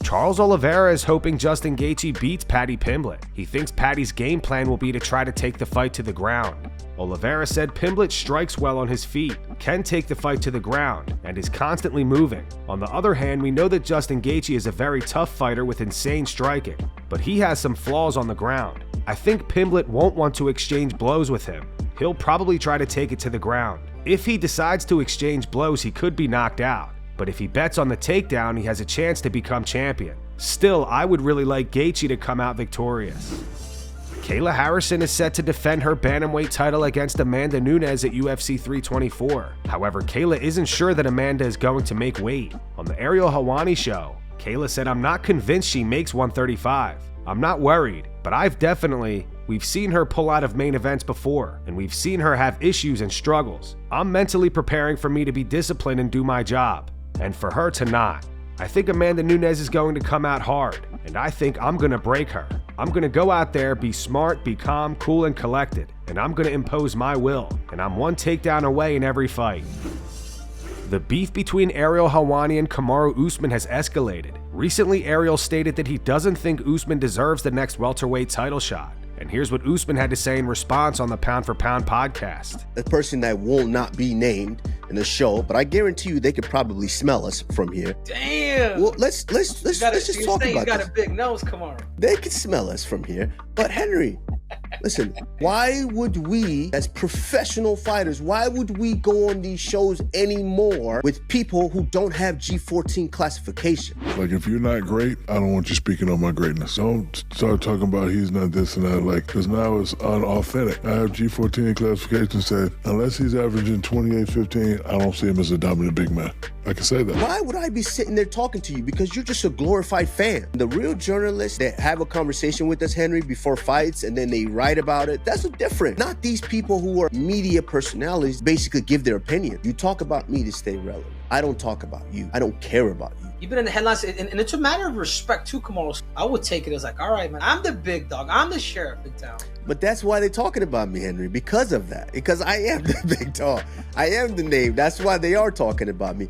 Charles Oliveira is hoping Justin Gaethje beats Paddy Pimblett. He thinks Paddy's game plan will be to try to take the fight to the ground. Oliveira said Pimblett strikes well on his feet, can take the fight to the ground, and is constantly moving. On the other hand, we know that Justin Gaethje is a very tough fighter with insane striking, but he has some flaws on the ground. I think Pimblett won't want to exchange blows with him. He'll probably try to take it to the ground. If he decides to exchange blows, he could be knocked out. But if he bets on the takedown, he has a chance to become champion. Still, I would really like Gaethje to come out victorious. Kayla Harrison is set to defend her bantamweight title against Amanda Nunes at UFC 324. However, Kayla isn't sure that Amanda is going to make weight. On the Ariel Helwani show, Kayla said, "I'm not convinced she makes 135. I'm not worried, but we've seen her pull out of main events before, and we've seen her have issues and struggles. I'm mentally preparing for me to be disciplined and do my job, and for her to not. I think Amanda Nunes is going to come out hard, and I think I'm going to break her. I'm going to go out there, be smart, be calm, cool, and collected, and I'm going to impose my will, and I'm one takedown away in every fight." The beef between Ariel Helwani and Kamaru Usman has escalated. Recently, Ariel stated that he doesn't think Usman deserves the next welterweight title shot. And here's what Usman had to say in response on the Pound for Pound podcast. A person that will not be named in the show, but I guarantee you they could probably smell us from here. Damn. Well, let's just talk about this. He's got a big nose, Kamaru. They could smell us from here. But Henry, listen, why would we, as professional fighters, why would we go on these shows anymore with people who don't have G14 classification? Like, if you're not great, I don't want you speaking on my greatness. Don't start talking about he's not this and that, like, because now it's unauthentic. I have G14 classification said, unless he's averaging 28-15, I don't see him as a dominant big man. I can say that. Why would I be sitting there talking to you? Because you're just a glorified fan. The real journalists that have a conversation with us, Henry, before fights, and then they write about it, that's different. Not these people who are media personalities basically give their opinion. You talk about me to stay relevant. I don't talk about you. I don't care about you. You've been in the headlines, and it's a matter of respect too, Kamaru. I would take it as like, all right, man, I'm the big dog. I'm the sheriff in town. But that's why they're talking about me, Henry, because of that. Because I am the big dog. I am the name. That's why they are talking about me.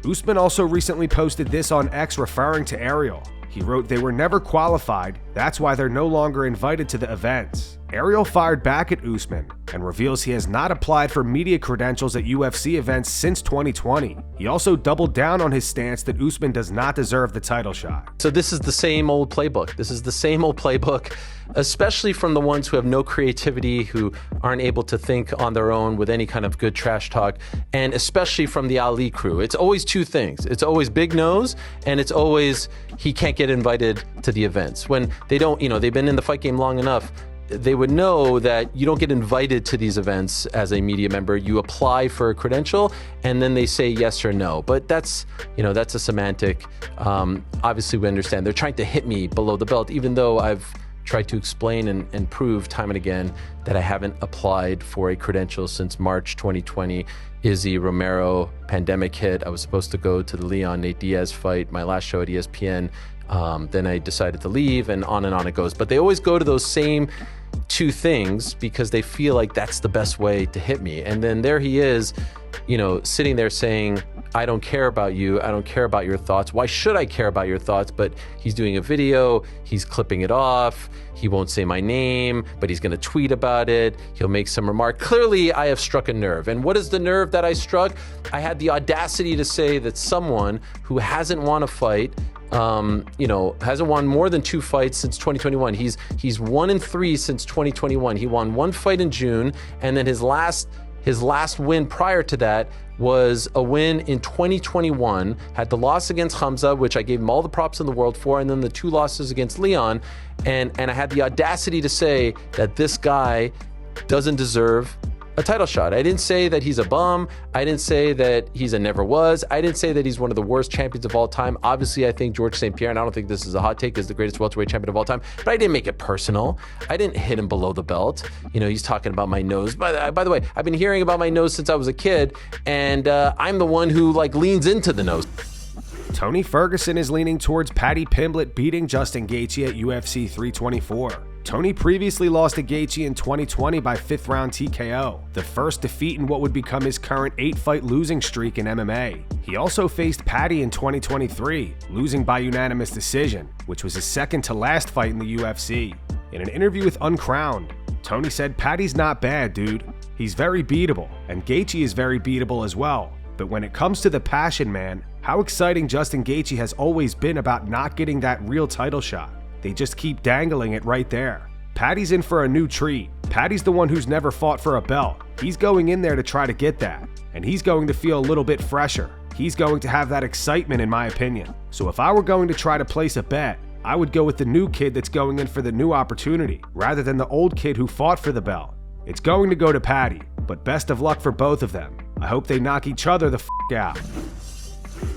Usman also recently posted this on X referring to Ariel. He wrote, "They were never qualified. That's why they're no longer invited to the events." Ariel fired back at Usman and reveals he has not applied for media credentials at UFC events since 2020. He also doubled down on his stance that Usman does not deserve the title shot. So this is the same old playbook. This is the same old playbook, especially from the ones who have no creativity, who aren't able to think on their own with any kind of good trash talk, and especially from the Ali crew. It's always two things. It's always big nose, and it's always he can't get invited to the events. When they don't, they've been in the fight game long enough, they would know that you don't get invited to these events as a media member. You apply for a credential and then they say yes or no. But that's a semantic. Obviously we understand they're trying to hit me below the belt, even though I've tried to explain and prove time and again that I haven't applied for a credential since March 2020. Izzy Romero pandemic hit. I was supposed to go to the Leon Nate Diaz fight, my last show at ESPN. Then I decided to leave, and on it goes. But they always go to those same two things because they feel like that's the best way to hit me. And then there he is, sitting there saying, I don't care about you. I don't care about your thoughts. Why should I care about your thoughts? But he's doing a video. He's clipping it off. He won't say my name, but he's going to tweet about it. He'll make some remark. Clearly, I have struck a nerve. And what is the nerve that I struck? I had the audacity to say that someone who hasn't won a fight, hasn't won more than 2 fights since 2021. He's 1-3 since 2021. He won 1 fight in June, and then his last win prior to that was a win in 2021, had the loss against Hamza, which I gave him all the props in the world for, and then the 2 losses against Leon. And I had the audacity to say that this guy doesn't deserve a title shot. I didn't say that he's a bum. I didn't say that he's a never was. I didn't say that he's one of the worst champions of all time. Obviously, I think George St. Pierre, and I don't think this is a hot take, is the greatest welterweight champion of all time, but I didn't make it personal. I didn't hit him below the belt. He's talking about my nose. By the way, I've been hearing about my nose since I was a kid, and I'm the one who leans into the nose. Tony Ferguson is leaning towards Paddy Pimblett beating Justin Gaethje at UFC 324. Tony previously lost to Gaethje in 2020 by 5th round TKO, the first defeat in what would become his current 8-fight losing streak in MMA. He also faced Paddy in 2023, losing by unanimous decision, which was his second to last fight in the UFC. In an interview with Uncrowned, Tony said, "Paddy's not bad, dude. He's very beatable, and Gaethje is very beatable as well. But when it comes to the passion, man, how exciting Justin Gaethje has always been about not getting that real title shot. They just keep dangling it right there. Paddy's in for a new treat. Paddy's the one who's never fought for a belt. He's going in there to try to get that, and he's going to feel a little bit fresher. He's going to have that excitement, in my opinion. So if I were going to try to place a bet, I would go with the new kid that's going in for the new opportunity, rather than the old kid who fought for the belt. It's going to go to Paddy, but best of luck for both of them. I hope they knock each other the f*** out."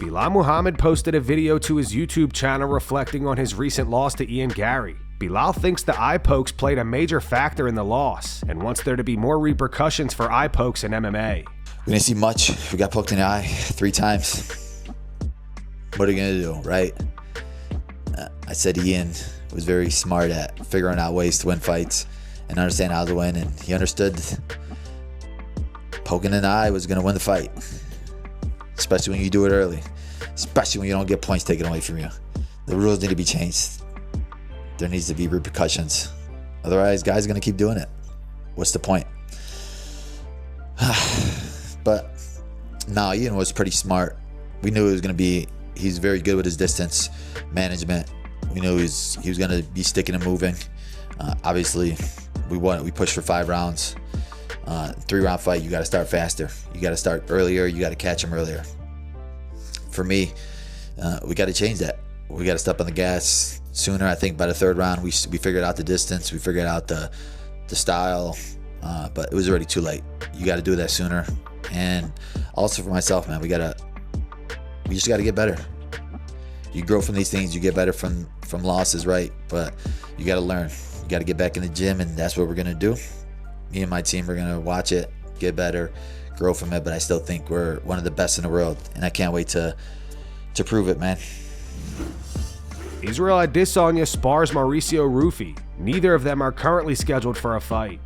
Belal Muhammad posted a video to his YouTube channel reflecting on his recent loss to Ian Garry. Belal thinks the eye pokes played a major factor in the loss and wants there to be more repercussions for eye pokes in MMA. We didn't see much. We got poked in the eye 3 times. What are you going to do, right? I said Ian was very smart at figuring out ways to win fights and understand how to win, and he understood poking in the eye was going to win the fight. Especially when you do it early. Especially when you don't get points taken away from you. The rules need to be changed. There needs to be repercussions. Otherwise, guys are going to keep doing it. What's the point? But no, Ian was pretty smart. We knew it was going to be, he's very good with his distance management. We knew he was going to be sticking and moving. Obviously, we pushed for 5 rounds. 3-round fight, you got to start faster. You got to start earlier. You got to catch him earlier. For me, we got to change that. We got to step on the gas sooner. I think by the 3rd round, we figured out the distance. We figured out the style, but it was already too late. You got to do that sooner. And also for myself, man, we just got to get better. You grow from these things. You get better from losses, right? But you got to learn. You got to get back in the gym, and that's what we're gonna do. Me and my team are going to watch it, get better, grow from it, but I still think we're one of the best in the world, and I can't wait to prove it, man. Israel Adesanya spars Mauricio Ruffy. Neither of them are currently scheduled for a fight.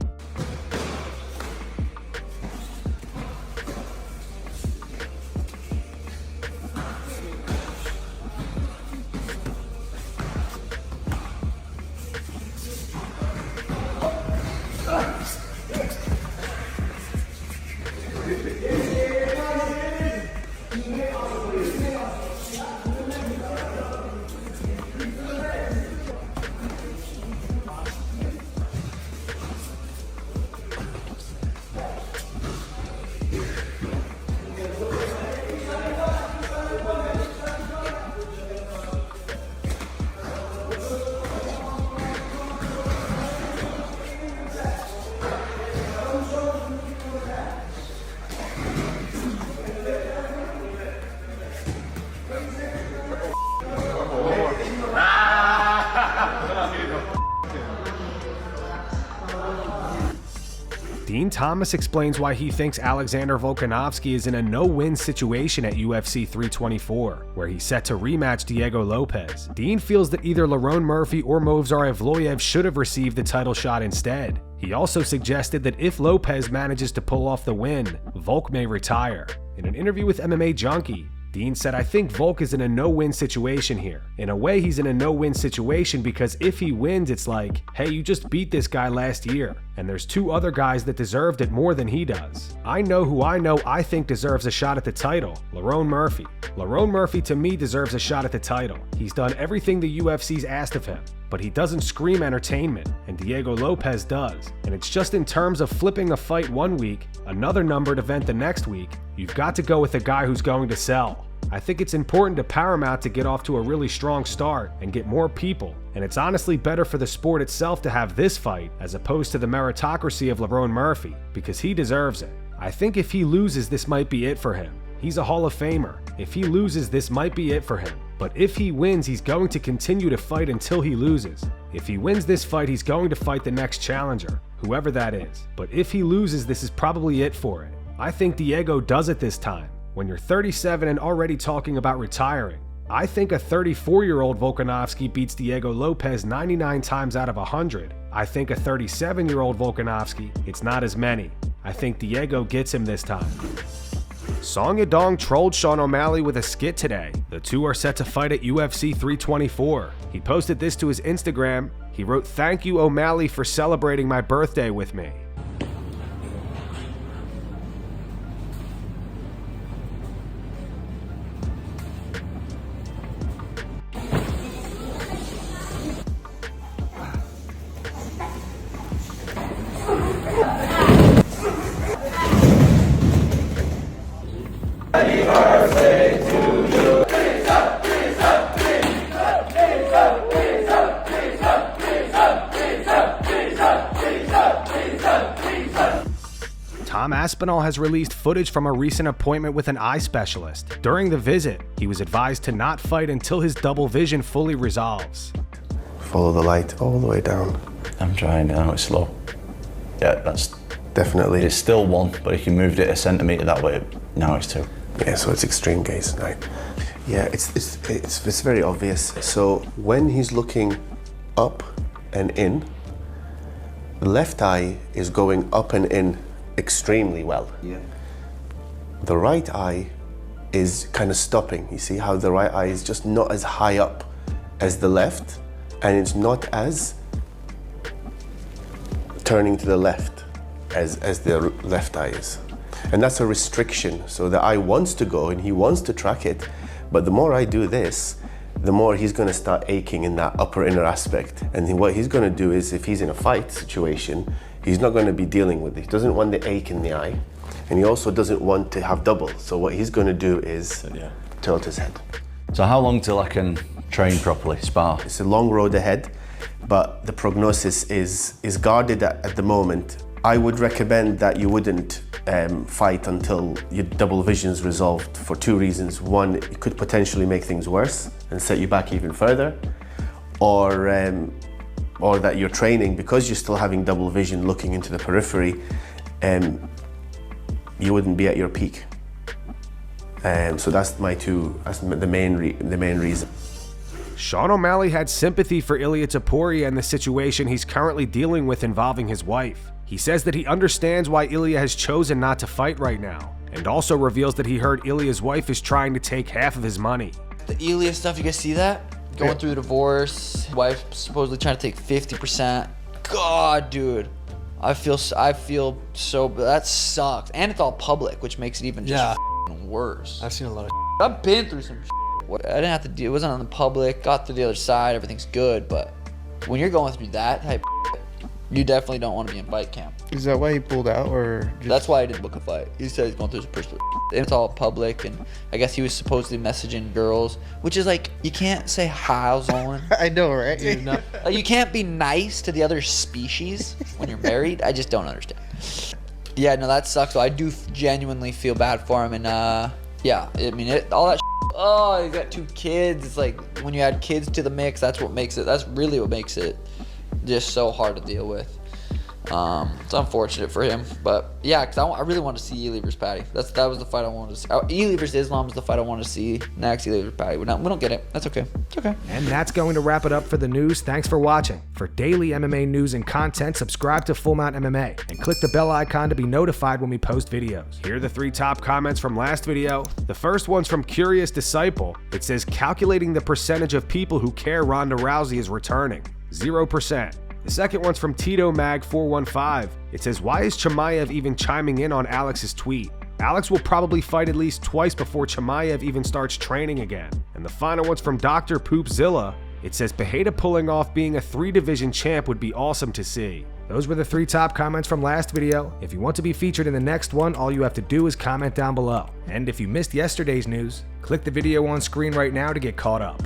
Dean Thomas explains why he thinks Alexander Volkanovski is in a no-win situation at UFC 324, where he's set to rematch Diego Lopez. Dean feels that either Lerone Murphy or Movsar Evloev should have received the title shot instead. He also suggested that if Lopez manages to pull off the win, Volk may retire. In an interview with MMA Junkie, Dean said, "I think Volk is in a no-win situation here. In a way, he's in a no-win situation because if he wins, it's like, hey, you just beat this guy last year, and there's 2 other guys that deserved it more than he does. I know who I think deserves a shot at the title, Lerone Murphy. Lerone Murphy, to me, deserves a shot at the title. He's done everything the UFC's asked of him, but he doesn't scream entertainment, and Diego Lopez does. And it's just in terms of flipping a fight one week, another numbered event the next week, you've got to go with a guy who's going to sell. I think it's important to Paramount to get off to a really strong start and get more people, and it's honestly better for the sport itself to have this fight as opposed to the meritocracy of Lerone Murphy, because he deserves it. I think if he loses, this might be it for him. He's a Hall of Famer. If he loses, this might be it for him. But if he wins, he's going to continue to fight until he loses. If he wins this fight, he's going to fight the next challenger, whoever that is. But if he loses, this is probably it for it. I think Diego does it this time. When you're 37 and already talking about retiring, I think a 34-year-old Volkanovski beats Diego Lopez 99 times out of 100. I think a 37-year-old Volkanovski, it's not as many. I think Diego gets him this time. Song Yadong trolled Sean O'Malley with a skit today. The two are set to fight at UFC 324. He posted this to his Instagram. He wrote, "Thank you, O'Malley, for celebrating my birthday with me." Aspinall has released footage from a recent appointment with an eye specialist. During the visit, he was advised to not fight until his double vision fully resolves. Follow the light all the way down. I'm trying, I know it's slow. Yeah, that's definitely. It's still 1, but if you moved it a centimetre that way, now it's 2. Yeah, so it's extreme gaze, right? Yeah, it's very obvious. So when he's looking up and in, the left eye is going up and in extremely well. Yeah. The right eye is kind of stopping. You see how the right eye is just not as high up as the left, and it's not as turning to the left as the left eye is. And that's a restriction. So the eye wants to go and he wants to track it, but the more I do this, the more he's going to start aching in that upper inner aspect. And what he's going to do is, if he's in a fight situation, he's not going to be dealing with it. He doesn't want the ache in the eye, and he also doesn't want to have double. So what he's going to do is tilt his head. So how long till I can train properly, spar? It's a long road ahead, but the prognosis is guarded at the moment. I would recommend that you wouldn't fight until your double vision's resolved for 2 reasons. One, it could potentially make things worse and set you back even further, or that you're training, because you're still having double vision looking into the periphery, you wouldn't be at your peak. So that's the main reason. Sean O'Malley had sympathy for Ilia Topuria and the situation he's currently dealing with involving his wife. He says that he understands why Ilia has chosen not to fight right now, and also reveals that he heard Ilia's wife is trying to take half of his money. The Ilia stuff, you guys see that? Going through a divorce, wife supposedly trying to take 50%. God, dude, I feel so, that sucks. And it's all public, which makes it even just worse. I've seen a lot of I've been through some I didn't have to do, it wasn't on the public, got to the other side, everything's good, but when you're going through that type of you definitely don't want to be in fight camp. Is that why he pulled out, or just... That's why I didn't book a fight. He said he's going through some personal it's all public, and I guess he was supposedly messaging girls, which is like, you can't say how's going. I know, right? You can't be nice to the other species when you're married. I just don't understand. Yeah, no, that sucks. So I do genuinely feel bad for him, and yeah, I mean, all that oh, he's got 2 kids. It's like, when you add kids to the mix, that's really what makes it just so hard to deal with. It's unfortunate for him, but yeah, because I really want to see Ilia versus Paddy. That was the fight I wanted to see. Ilia versus Islam is the fight I want to see next. Ilia versus Paddy. We don't get it. That's okay. It's okay. And that's going to wrap it up for the news. Thanks for watching. For daily MMA news and content, subscribe to Full Mount MMA and click the bell icon to be notified when we post videos. Here are the 3 top comments from last video. The first one's from Curious Disciple. It says, calculating the percentage of people who care Ronda Rousey is returning. 0%. The second one's from Tito Mag 415. It says, why is Chimaev even chiming in on Alex's tweet? Alex will probably fight at least twice before Chimaev even starts training again. And the final one's from Dr. Poopzilla. It says, Pereira pulling off being a 3-division champ would be awesome to see. Those were the 3 top comments from last video. If you want to be featured in the next one, all you have to do is comment down below. And if you missed yesterday's news, click the video on screen right now to get caught up.